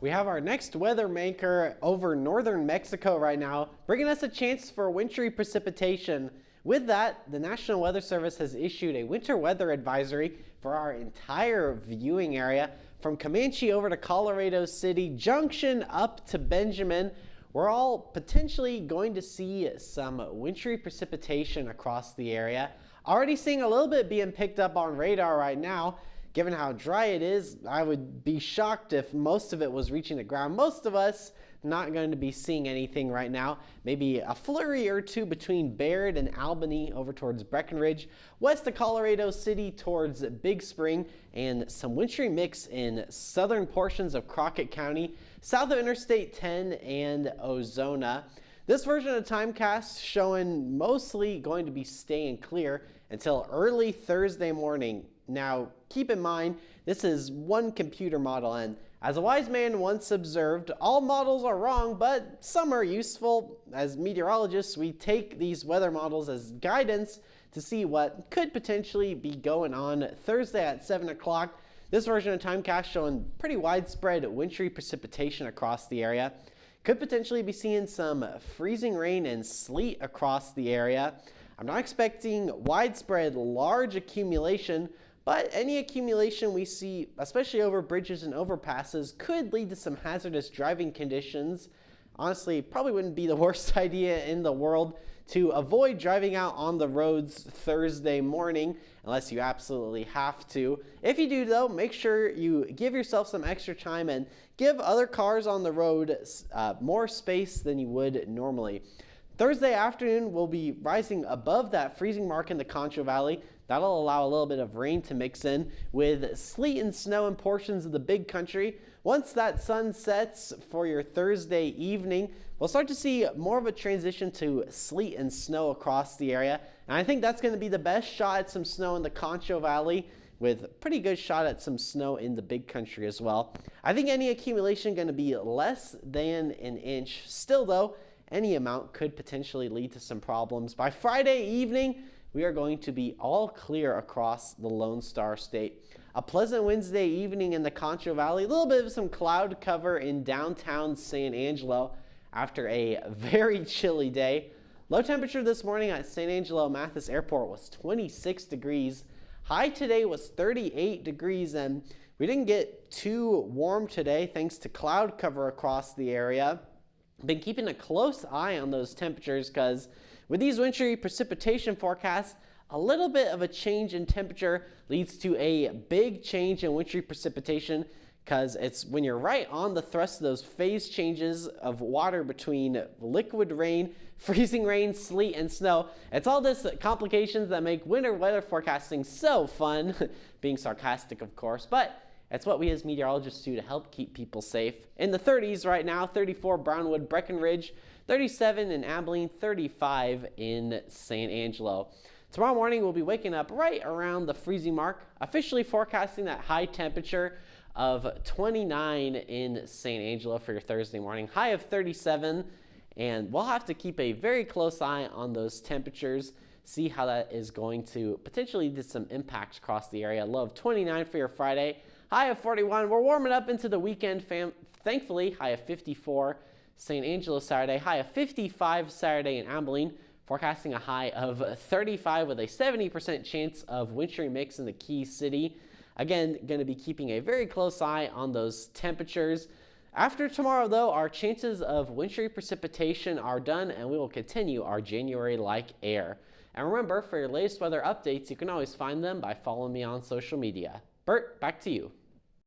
We have our next weather maker over northern Mexico right now, bringing us a chance for wintry precipitation. With that, the National Weather Service has issued a winter weather advisory for our entire viewing area, from Comanche over to Colorado City Junction up to Benjamin. We're all potentially going to see some wintry precipitation across the area. Already seeing a little bit being picked up on radar right now. Given how dry it is, I would be shocked if most of it was reaching the ground. Most of us not going to be seeing anything right now. Maybe a flurry or two between Baird and Albany over towards Breckenridge, west of Colorado City towards Big Spring, and some wintry mix in southern portions of Crockett County, south of Interstate 10 and Ozona. This version of Timecast showing mostly going to be staying clear until early Thursday morning. Now, keep in mind, this is one computer model, and as a wise man once observed, all models are wrong, but some are useful. As meteorologists, we take these weather models as guidance to see what could potentially be going on Thursday at 7 o'clock. This version of Timecast showing pretty widespread wintry precipitation across the area. Could potentially be seeing some freezing rain and sleet across the area. I'm not expecting widespread large accumulation, but any accumulation we see, especially over bridges and overpasses, could lead to some hazardous driving conditions. Honestly, probably wouldn't be the worst idea in the world to avoid driving out on the roads Thursday morning unless you absolutely have to. If you do though, make sure you give yourself some extra time and give other cars on the road more space than you would normally. Thursday afternoon will be rising above that freezing mark in the Concho Valley. That'll allow a little bit of rain to mix in with sleet and snow in portions of the big country. Once that sun sets for your Thursday evening, we'll start to see more of a transition to sleet and snow across the area. And I think that's going to be the best shot at some snow in the Concho Valley, with a pretty good shot at some snow in the big country as well. I think any accumulation going to be less than an inch. Still though, any amount could potentially lead to some problems. By Friday evening, we are going to be all clear across the Lone Star State. A pleasant Wednesday evening in the Concho Valley, a little bit of some cloud cover in downtown San Angelo after a very chilly day. Low temperature this morning at San Angelo Mathis Airport was 26 degrees. High today was 38 degrees, and we didn't get too warm today thanks to cloud cover across the area. Been keeping a close eye on those temperatures because with these wintry precipitation forecasts, a little bit of a change in temperature leads to a big change in wintry precipitation, because it's when you're right on the thrust of those phase changes of water between liquid rain, freezing rain, sleet, and snow. It's all this complications that make winter weather forecasting so fun, being sarcastic of course, but it's what we as meteorologists do to help keep people safe. In the 30s right now, 34 Brownwood, Breckenridge, 37 in Abilene, 35 in San Angelo. Tomorrow morning we'll be waking up right around the freezing mark, officially forecasting that high temperature of 29 in San Angelo for your Thursday morning, high of 37, and we'll have to keep a very close eye on those temperatures, see how that is going to potentially lead to some impacts across the area. Low of 29 for your Friday, high of 41. We're warming up into the weekend, thankfully, high of 54. San Angelo Saturday, high of 55 Saturday in Abilene, forecasting a high of 35 with a 70% chance of wintry mix in the Key City. Again, going to be keeping a very close eye on those temperatures. After tomorrow, though, our chances of wintry precipitation are done, and we will continue our January-like air. And remember, for your latest weather updates, you can always find them by following me on social media. Bert, back to you.